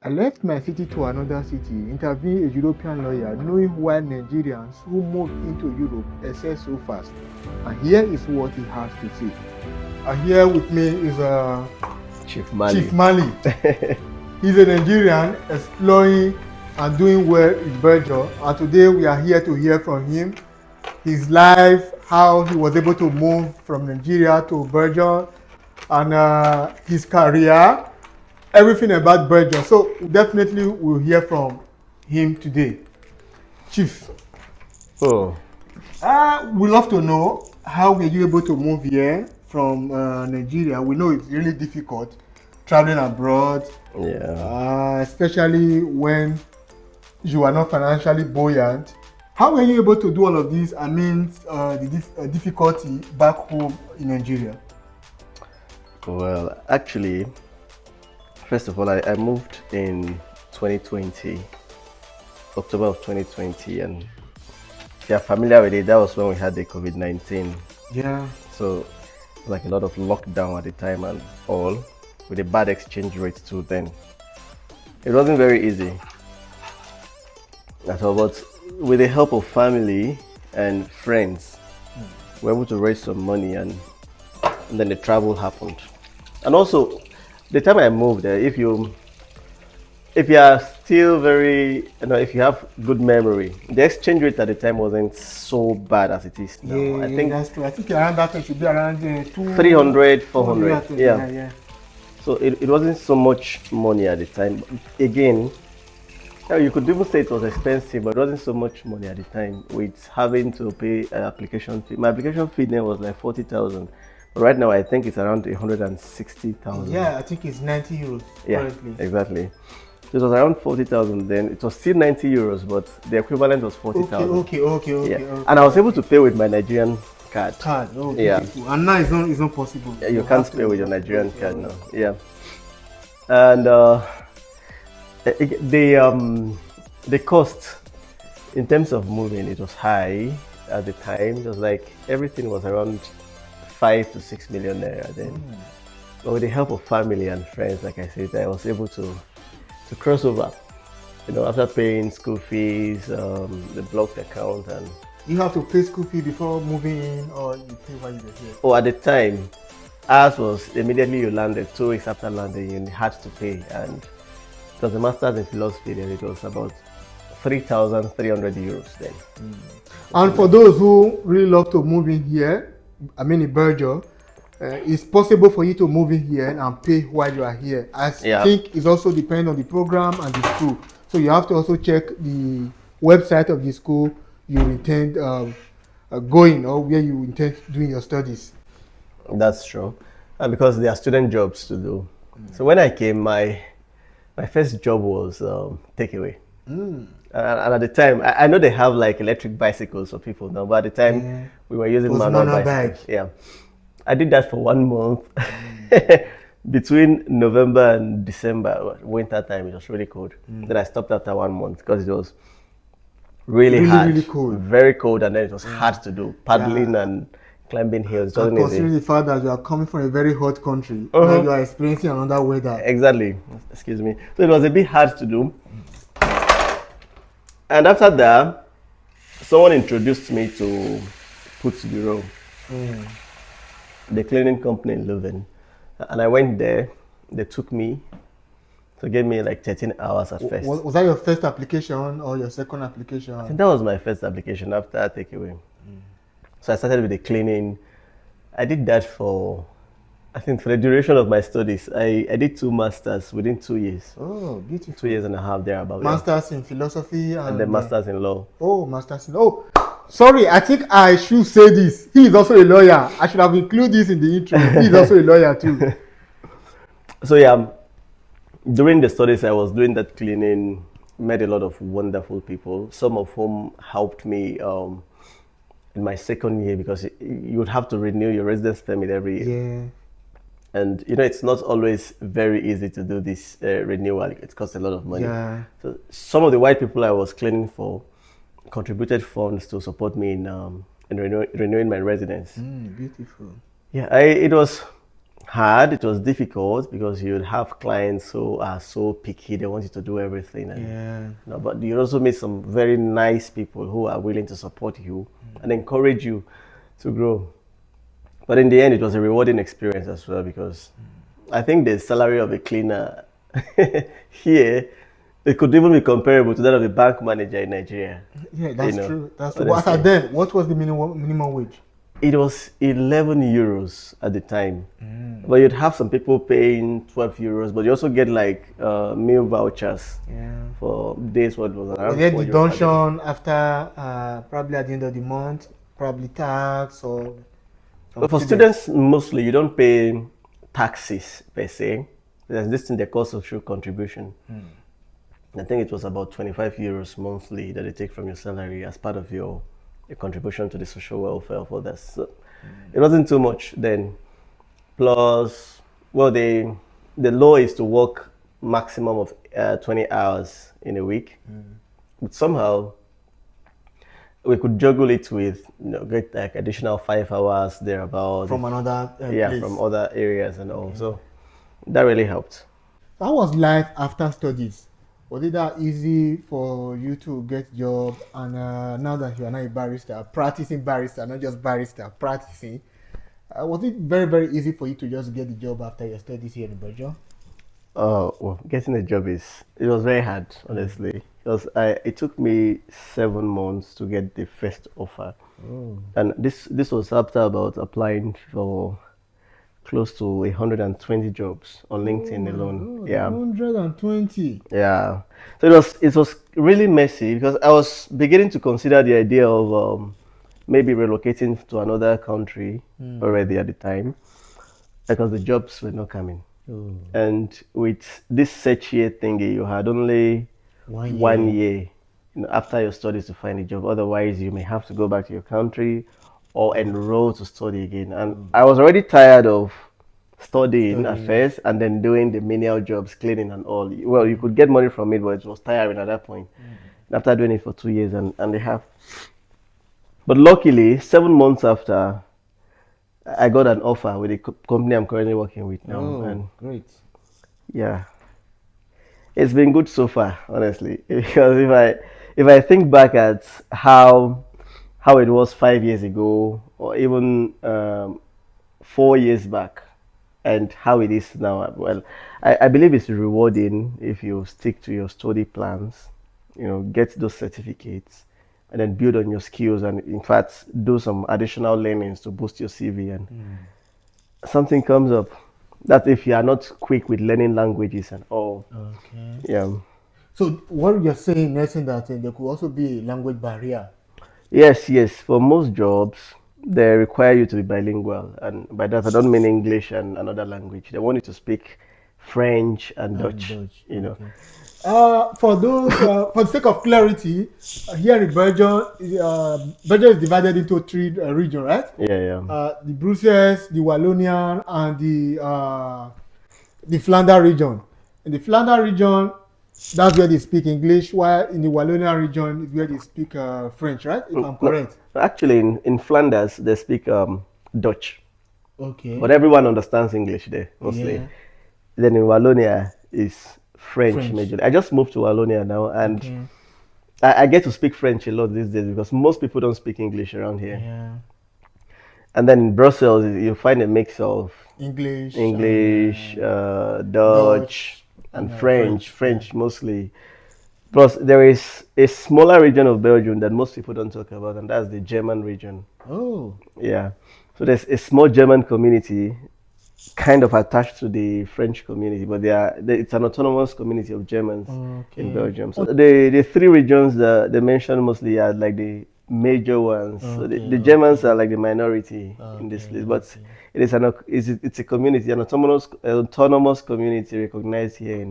I left my city to another city, interviewing a European lawyer, knowing why Nigerians who moved into Europe excel so fast. And here is what he has to say. And here with me is Chief Mali. Chief Mali. He's a Nigerian exploring and doing well in Belgium. And today we are here to hear from him, his life, how he was able to move from Nigeria to Belgium, and his career, everything about Belgium. So definitely we'll hear from him today. Chief. Oh. We love to know how were you able to move here from Nigeria. We know it's really difficult traveling abroad. Yeah. Especially when you are not financially buoyant. How were you able to do all of this amidst the difficulty back home in Nigeria? Well, actually, first of all, I moved in 2020, October of 2020, and if you're familiar with it, that was when we had the COVID-19. Yeah. So, like a lot of lockdown at the time and all, with a bad exchange rate too then. It wasn't very easy at all, but with the help of family and friends, we were able to raise some money and then the travel happened. And also, the time I moved there, if you are still if you have good memory, the exchange rate at the time wasn't so bad as it is now. Yeah, I think that's true. I think around that time should be around 300, 400. Yeah. So it wasn't so much money at the time. Again, you could even say it was expensive, but it wasn't so much money at the time with having to pay an application fee. My application fee then was like 40,000. But right now, I think it's around 160,000. Yeah, I think it's 90 euros currently. Yeah, exactly. So it was around 40,000 then. It was still 90 euros, but the equivalent was 40,000. Okay. And I was able to pay with my Nigerian card. Okay. Yeah. And now it's not possible. Yeah, you can't pay with your Nigerian card now. Yeah. And the cost in terms of moving, it was high at the time. It was like everything was around 5 to 6 million naira then. But with the help of family and friends, like I said, I was able to cross over. After paying school fees, the blocked account, and you have to pay school fee before moving in, or you pay while you're here? Oh, at the time, ours was immediately you landed. 2 weeks after landing, you had to pay, and it was a master's in philosophy. Then it was about 3,300 euros then. And for those who really love to move in here, in Belgium, it's possible for you to move in here and pay while you are here. I think it also depends on the program and the school. So you have to also check the website of the school you intend going, or where you intend doing your studies. That's true, because there are student jobs to do. So when I came, my first job was takeaway. And at the time, I know they have like electric bicycles for people now, but at the time we were using manual bicycles. Yeah, I did that for 1 month. Between November and December, winter time, it was really cold. Then I stopped after 1 month because it was really hard, really cold, very cold, and then it was hard to do paddling and climbing hills. And considering the fact that you are coming from a very hot country, now you are experiencing another weather. Exactly. Excuse me. So it was a bit hard to do. And after that, someone introduced me to Puts Bureau, the cleaning company in Leuven. And I went there. They took me. So gave me like 13 hours at first. Was that your first application or your second application? I think that was my first application after takeaway. So I started with the cleaning. I did that for the duration of my studies. I did 2 masters within 2 years. Oh, beautiful. 2 years and a half thereabout. Masters in philosophy and then masters in law. Oh, masters in law. Sorry, I think I should say this. He is also a lawyer. I should have included this in the intro. He is also a lawyer too. So yeah, during the studies I was doing that cleaning, met a lot of wonderful people, some of whom helped me in my second year, because you would have to renew your residence permit every year. Yeah. And it's not always very easy to do this renewal. It costs a lot of money. Yeah. So some of the white people I was cleaning for contributed funds to support me in renewing my residence. Beautiful. Yeah, it was hard. It was difficult because you'd have clients who are so picky. They want you to do everything, and Yeah. you know, but you also meet some very nice people who are willing to support you and encourage you to grow. But in the end, it was a rewarding experience as well because I think the salary of a cleaner here, it could even be comparable to that of a bank manager in Nigeria. Yeah, You that's know, true. That's true. But as at honestly. then, what was the minimum wage? It was 11 euros at the time. But you'd have some people paying 12 euros, but you also get like meal vouchers Yeah. for days what was Was around there 4 euros per day. deduction after probably at the end of the month, probably tax or some But for students? students, mostly you don't pay taxes per se. There's this thing they call social contribution. I think it was about 25 euros monthly that they take from your salary as part of your contribution to the social welfare of others. So it wasn't too much then. Plus, well, the law is to work maximum of 20 hours in a week. But somehow we could juggle it with, get like additional 5 hours thereabout. From another Yeah, place. from other areas and all. So that really helped. How was life after studies? Was it that easy for you to get job? And now that you are not a barrister, practicing barrister, not just barrister, practicing, was it very, very easy for you to just get the job after your studies here in Belgium? Well, getting a job it was very hard, honestly. Because it took me 7 months to get the first offer. And this was after about applying for close to 120 jobs on Oh LinkedIn my alone. God, Yeah. 120. Yeah. So it was really messy because I was beginning to consider the idea of maybe relocating to another country already at the time because the jobs were not coming. Oh, And with this search year thingy, you had only 1 1 year. year, after your studies to find a job. Otherwise, you may have to go back to your country or enroll to study again. And I was already tired of studying at Studying. first and then doing the menial jobs, cleaning and all. Well, you could get money from it, but it was tiring at that point. And after doing it for 2 years and a half. But luckily, 7 months after, I got an offer with the company I'm currently working with now. Oh, And great. yeah, it's been good so far, honestly. Because if I think back at how it was 5 years ago, or even 4 years back, and how it is now, well, I believe it's rewarding if you stick to your study plans, get those certificates, and then build on your skills, and in fact, do some additional learnings to boost your CV, and something comes up. That's if you are not quick with learning languages and all. Okay. Yeah. So what you're saying, Nelson, that there could also be a language barrier. Yes, yes. For most jobs, they require you to be bilingual. And by that, I don't mean English and another language. They want you to speak French and And Dutch, Dutch. you know. Okay. For those, for the sake of clarity, here in Belgium, Belgium is divided into three regions, right? Yeah, yeah. The Brussels, the Wallonian, and the Flanders region. In the Flanders region, that's where they speak English, while in the Wallonian region is where they speak French, right? If I'm No, correct. actually, in Flanders, they speak Dutch, but Okay. everyone understands English there, mostly. Yeah. Then in Wallonia, is French French. majorly. I just moved to Wallonia now, and Okay. I get to speak French a lot these days because most people don't speak English around here. Yeah. And then in Brussels, you find a mix of English and English, Dutch, Dutch and and French. French. Yeah. French mostly. Plus, there is a smaller region of Belgium that most people don't talk about, and that's the German region. Oh. Yeah. So there's a small German community kind of attached to the French community, but it's an autonomous community of Germans in Okay. Belgium. So the three regions that they mentioned mostly are like the major ones. So Okay. the Germans are like the minority in this Okay. place, but Okay. it's a community, an autonomous community recognized here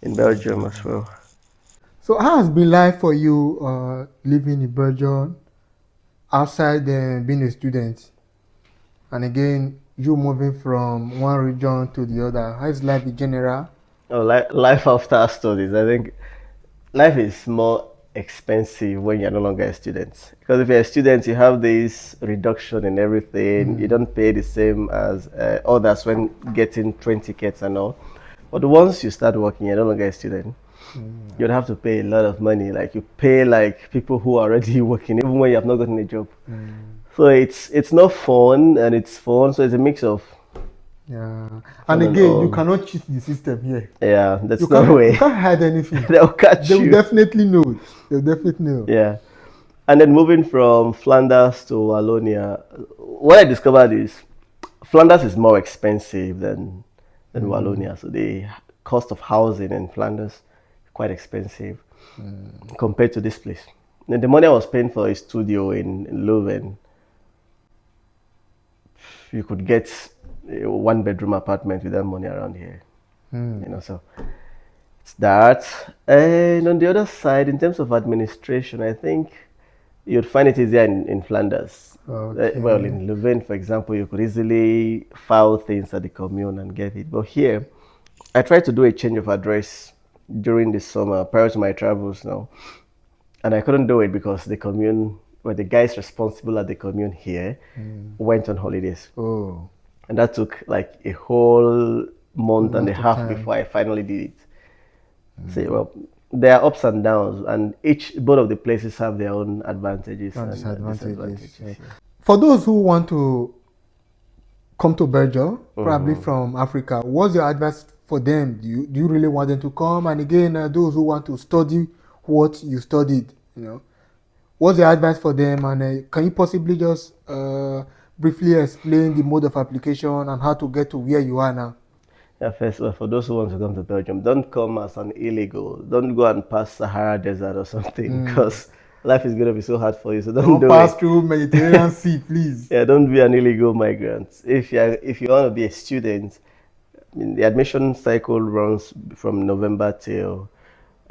in Belgium as well. So how has been life for you living in Belgium outside being a student? And again, you moving from one region to the other. How is life in general? Oh, life after studies. I think life is more. expensive when you're no longer a student. Because if you're a student, you have this reduction in everything. You don't pay the same as others when getting train tickets and all. But once you start working, you're no longer a student. You'd have to pay a lot of money. Like you pay like people who are already working, even when you have not gotten a job. So it's not fun and it's fun. So it's a mix of Yeah. fun And again, you all. cannot cheat the system here. Yeah, that's You no can't, way. you can't hide anything. They'll catch They will you. definitely know it. They'll definitely know. Yeah. And then moving from Flanders to Wallonia, what I discovered is Flanders is more expensive than Wallonia. So the cost of housing in Flanders is quite expensive compared to this place. And the money I was paying for a studio in Leuven, you could get a one-bedroom apartment with that money around here. So it's that. And on the other side, in terms of administration, I think you'd find it easier in Flanders. Okay. Well, in Leuven, for example, you could easily file things at the commune and get it. But here, I tried to do a change of address during the summer prior to my travels now. And I couldn't do it because the commune, the guys responsible at the commune here went on holidays. Oh. And that took like a whole month and a Lot of half time. before I finally did it. So, well, there are ups and downs, and both of the places have their own advantages and disadvantages. Yeah. For those who want to come to Belgium, probably from Africa, what's your advice for them? Do you really want them to come? And again, those who want to study what you studied, what's your advice for them? And can you possibly just briefly explain the mode of application and how to get to where you are now? Yeah, first of all, for those who want to come to Belgium, don't come as an illegal. Don't go and pass Sahara Desert or something because life is going to be so hard for you. So don't do pass it. through Mediterranean Sea, please. Yeah, don't be an illegal migrant. If you want to be a student, I mean, the admission cycle runs from November till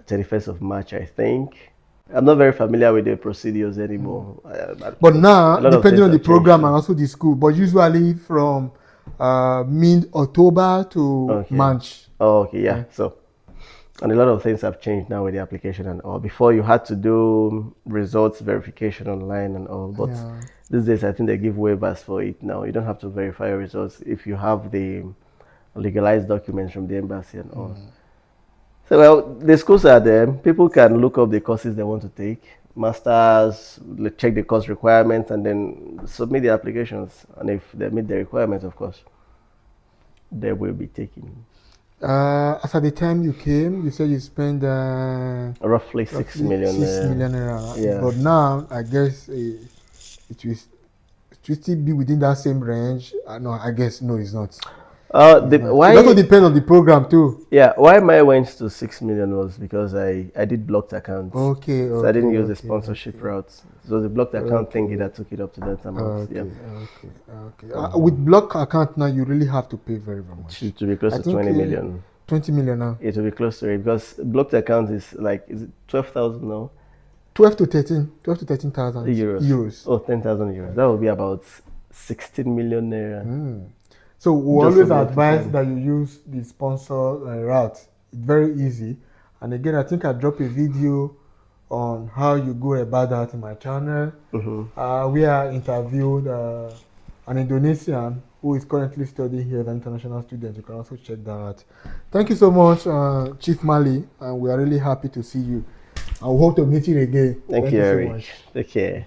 31st of March, I think. I'm not very familiar with the procedures anymore. But now, a lot of depending things on the have program changed. and also the school, but usually from mid-October to Okay. March. Oh, okay, yeah. So, and a lot of things have changed now with the application and all. Before you had to do results verification online and all, but Yeah. these days I think they give waivers for it now. You don't have to verify your results if you have the legalized documents from the embassy and all. So, well, the schools are there. People can look up the courses they want to take. Masters, check the course requirements, and then submit the applications. And if they meet the requirements, of course, they will be taken. As at the time you came, you said you spent Roughly 6 million. 6 million naira. Yeah. But now, I guess it will still be within that same range. No, I guess no, it's not. Why? It also depends on the program too. Yeah, why my went to 6 million was because I did blocked accounts. Okay. So I didn't use the sponsorship route. So the blocked account thingy that took it up to that amount. Okay. Yeah. Okay. With block account now, you really have to pay very, very much. To be close I to think, 20 million. 20 million now. It will be close to it because blocked account is like, is it 12,000 now? 12 to 13,000 euros. Oh, 10,000 euros. That will be about 16 million naira. So we Just always for advise time. that you use the sponsor route. It's very easy. And again, I think I dropped a video on how you go about that in my channel. We are interviewed an Indonesian who is currently studying here as an international student. You can also check that out. Thank you so much, Chief Mali, and we are really happy to see you. I hope to meet you again. Thank you, so Eric. much. Take care.